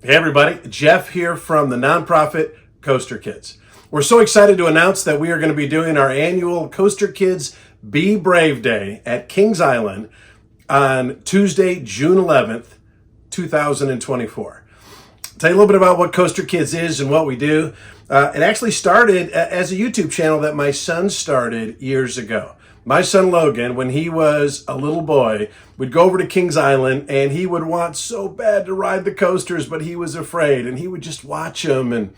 Hey everybody, Jeff here from the nonprofit Koaster Kids. We're so excited to announce that we are going to be doing our annual Koaster Kids Be Brave Day at Kings Island on Tuesday, June 11th, 2024. I'll tell you a little bit about what Koaster Kids is and what we do. It actually started as a YouTube channel that my son started years ago. My son Logan, when he was a little boy, would go over to Kings Island and he would want so bad to ride the coasters, but he was afraid, and he would just watch them and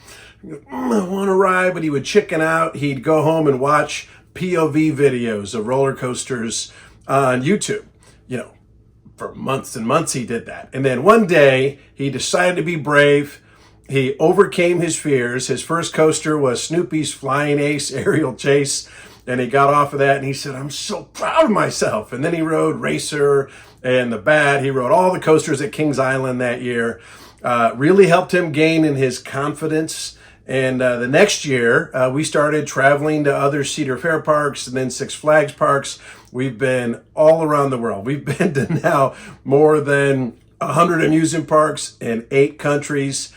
I want to ride, but he would chicken out. He'd go home and watch POV videos of roller coasters on YouTube. For months and months he did that. And then one day he decided to be brave. He overcame his fears. His first coaster was Snoopy's Flying Ace Aerial Chase. And he got off of that and he said, "I'm so proud of myself." And then he rode Racer and the Bat. He rode all the coasters at Kings Island that year. Really helped him gain in his confidence. And the next year, we started traveling to other Cedar Fair parks and then Six Flags parks. We've been all around the world. We've been to now more than 100 amusement parks in 8 countries.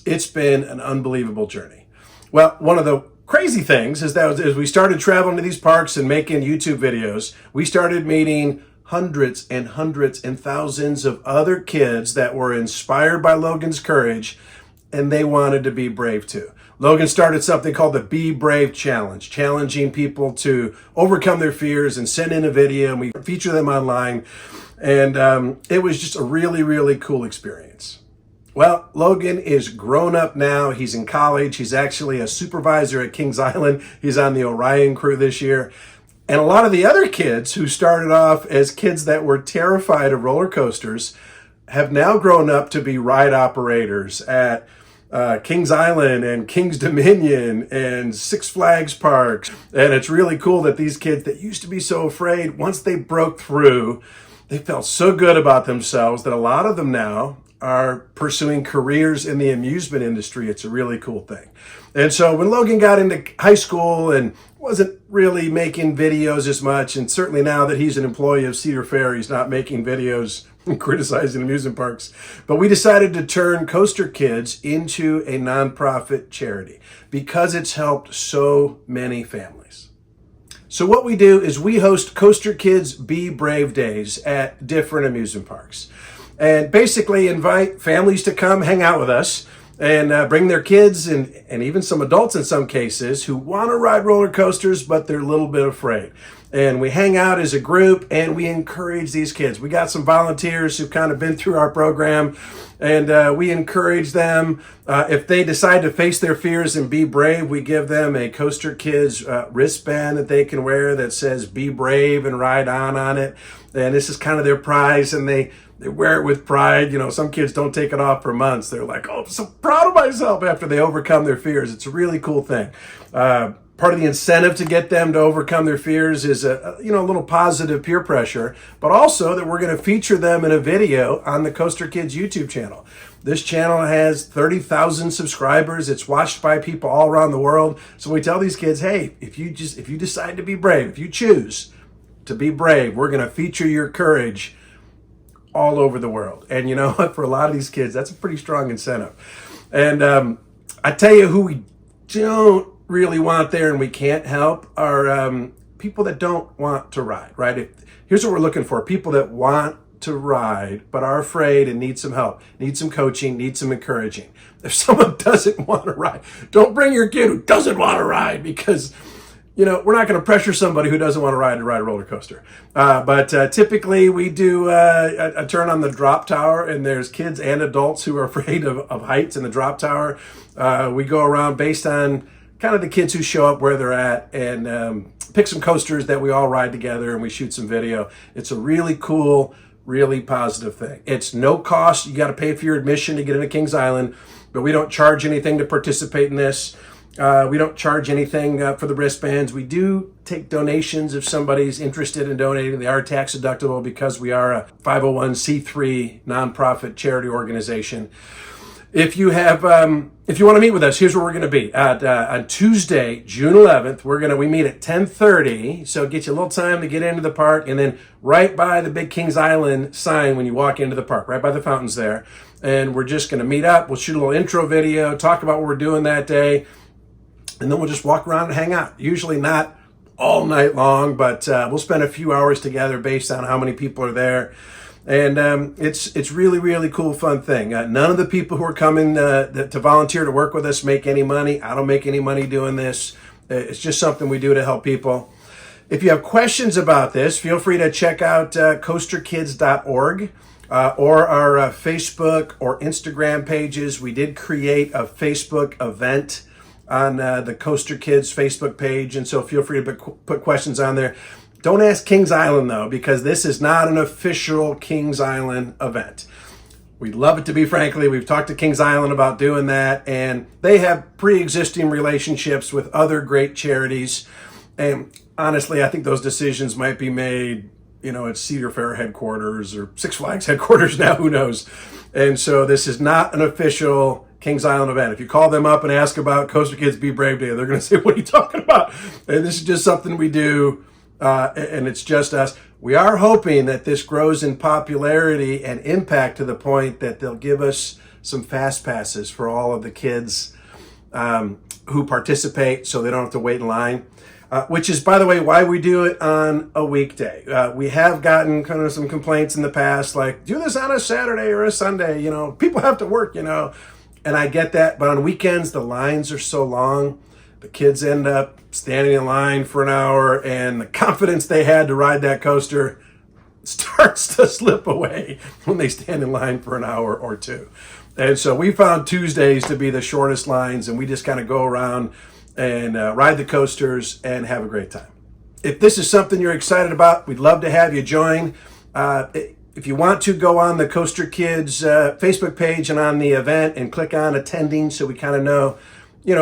It's been an unbelievable journey. Well, one of the crazy things is that as we started traveling to these parks and making YouTube videos, we started meeting hundreds and hundreds and thousands of other kids that were inspired by Logan's courage, and they wanted to be brave too. Logan started something called the Be Brave Challenge, challenging people to overcome their fears and send in a video, and we feature them online. And it was just a really, really cool experience. Well, Logan is grown up now. He's in college. He's actually a supervisor at Kings Island. He's on the Orion crew this year. And a lot of the other kids who started off as kids that were terrified of roller coasters have now grown up to be ride operators at Kings Island and Kings Dominion and Six Flags parks. And it's really cool that these kids that used to be so afraid, once they broke through, they felt so good about themselves that a lot of them now are pursuing careers in the amusement industry. It's a really cool thing. And so when Logan got into high school and wasn't really making videos as much, and certainly now that he's an employee of Cedar Fair, he's not making videos criticizing amusement parks. But we decided to turn Koaster Kids into a nonprofit charity because it's helped so many families. So what we do is we host Koaster Kids Be Brave Days at different amusement parks, and basically invite families to come hang out with us and bring their kids and even some adults in some cases who want to ride roller coasters, but they're a little bit afraid. And we hang out as a group and we encourage these kids. We got some volunteers who've kind of been through our program, and we encourage them. If they decide to face their fears and be brave, we give them a Koaster Kids wristband that they can wear that says "Be Brave" and "Ride on" it. And this is kind of their prize, and they wear it with pride. Some kids don't take it off for months. They're like, "Oh, I'm so proud of myself," after they overcome their fears. It's a really cool thing. Part of the incentive to get them to overcome their fears is a little positive peer pressure, but also that we're going to feature them in a video on the Koaster Kids YouTube channel. This channel has 30,000 subscribers. It's watched by people all around the world. So we tell these kids, hey, if you decide to be brave, if you choose to be brave, we're going to feature your courage all over the world. And you know what? For a lot of these kids, that's a pretty strong incentive. And I tell you who we don't really want there and we can't help are people that don't want to ride, right? Here's what we're looking for: people that want to ride but are afraid and need some help, need some coaching, need some encouraging. If someone doesn't want to ride, don't bring your kid who doesn't want to ride, because we're not going to pressure somebody who doesn't want to ride a roller coaster. But typically we do a turn on the drop tower, and there's kids and adults who are afraid of heights in the drop tower. We go around based on kind of the kids who show up where they're at, and pick some coasters that we all ride together, and we shoot some video. It's a really cool, really positive thing. It's no cost. You got to pay for your admission to get into Kings Island, but we don't charge anything to participate in this. We don't charge anything for the wristbands. We do take donations if somebody's interested in donating. They are tax deductible because we are a 501c3 nonprofit charity organization. If you want to meet with us, here's where we're going to be on Tuesday, June 11th. We meet at 10:30, so it gets you a little time to get into the park, and then right by the big Kings Island sign when you walk into the park, right by the fountains there. And we're just going to meet up. We'll shoot a little intro video, talk about what we're doing that day, and then we'll just walk around and hang out. Usually not all night long, but we'll spend a few hours together based on how many people are there. And it's really, really cool, fun thing. None of the people who are coming to volunteer to work with us make any money. I don't make any money doing this. It's just something we do to help people. If you have questions about this, feel free to check out koasterkids.org or our Facebook or Instagram pages. We did create a Facebook event on the Koaster Kids Facebook page, and so feel free to put questions on there. Don't ask Kings Island, though, because this is not an official Kings Island event. We'd love it to be, frankly. We've talked to Kings Island about doing that, and they have pre-existing relationships with other great charities. And honestly, I think those decisions might be made, at Cedar Fair headquarters or Six Flags headquarters now, who knows. And so this is not an official Kings Island event. If you call them up and ask about Koaster Kids Be Brave Day, they're going to say, what are you talking about? And this is just something we do. And it's just us. We are hoping that this grows in popularity and impact to the point that they'll give us some fast passes for all of the kids who participate, so they don't have to wait in line. Which is, by the way, why we do it on a weekday. We have gotten kind of some complaints in the past, like, do this on a Saturday or a Sunday. People have to work, and I get that. But on weekends, the lines are so long. The kids end up standing in line for an hour, and the confidence they had to ride that coaster starts to slip away when they stand in line for an hour or two. And so we found Tuesdays to be the shortest lines, and we just kind of go around and ride the coasters and have a great time. If this is something you're excited about, we'd love to have you join. If you want to, go on the Koaster Kids Facebook page and on the event and click on attending, so we kind of know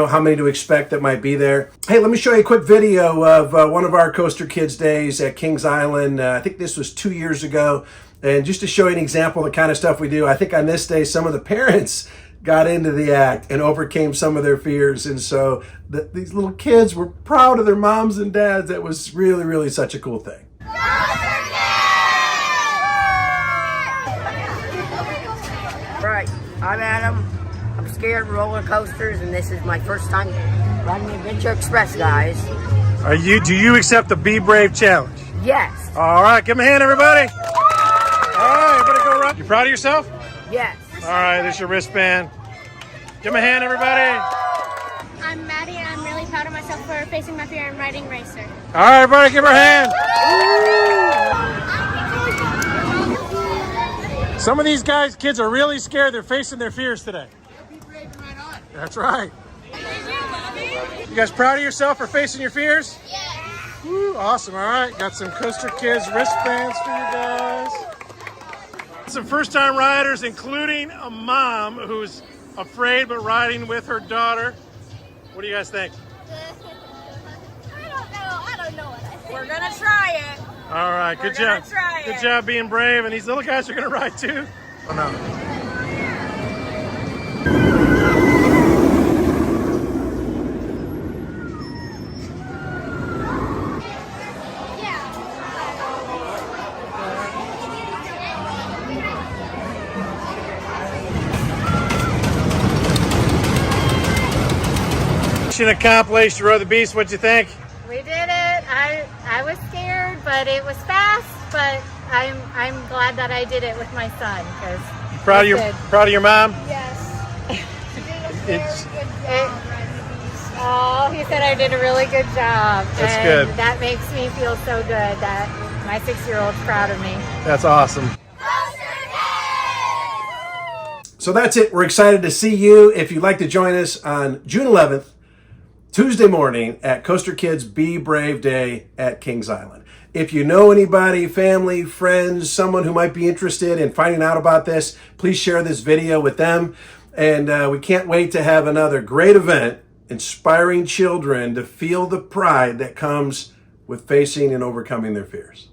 how many to expect that might be there. Hey, let me show you a quick video of one of our Koaster Kids days at Kings Island. I think this was 2 years ago. And just to show you an example of the kind of stuff we do, I think on this day, some of the parents got into the act and overcame some of their fears. And so these little kids were proud of their moms and dads. That was really, really such a cool thing. Right, I'm Adam. I'm scared of roller coasters, and this is my first time riding the Adventure Express, guys. Do you accept the Be Brave challenge? Yes. All right, give me a hand, everybody. All right, everybody go run. You proud of yourself? Yes. All right, there's your wristband. Give me a hand, everybody. I'm Maddie, and I'm really proud of myself for facing my fear and riding Racer. All right, everybody, give her a hand. Some of these kids are really scared. They're facing their fears today. That's right. You guys proud of yourself for facing your fears? Yeah. Woo, awesome. All right. Got some Koaster Kids wristbands for you guys. Some first-time riders, including a mom who's afraid but riding with her daughter. What do you guys think? I don't know what I think. We're going to try it. All right. Good job. Good job being brave. And these little guys are going to ride too. Oh, no. Mission accomplished. You rode the beast. What'd you think? We did it. I was scared, but it was fast. But I'm glad that I did it with my son, because proud of your mom. Yes. He said I did a really good job. That's good. That makes me feel so good that my 6-year-old's proud of me. That's awesome. So that's it. We're excited to see you. If you'd like to join us on June 11th, Tuesday morning at Koaster Kids Be Brave Day at Kings Island. If you know anybody, family, friends, someone who might be interested in finding out about this, please share this video with them. And we can't wait to have another great event inspiring children to feel the pride that comes with facing and overcoming their fears.